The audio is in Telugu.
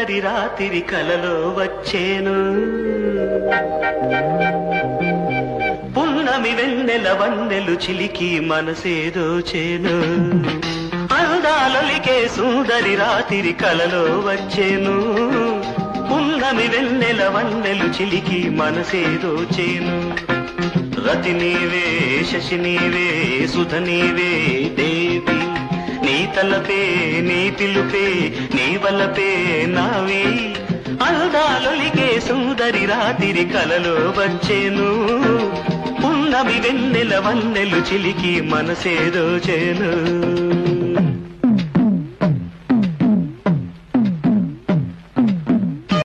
సుందరి రాత్రి కలలో వచ్చేను పున్నమి వెన్నెల వన్నెలు చిలికి మనసేదో చేను అందాలొలికే సుందరి రాత్రి కలలో వచ్చేను పున్నమి వెన్నెల వన్నెలు చిలికి మనసేదో చేను రతి నీవే శశి నీవే సుధ నీవే దేవి నీ తలపే నీ పిలుపే నీ వలపే నావే అందాలొలికే సుందరి రాత్రి కలలో వచ్చేను పున్నమి వెన్నెల వన్నెలు చిలికి మనసేదో చేను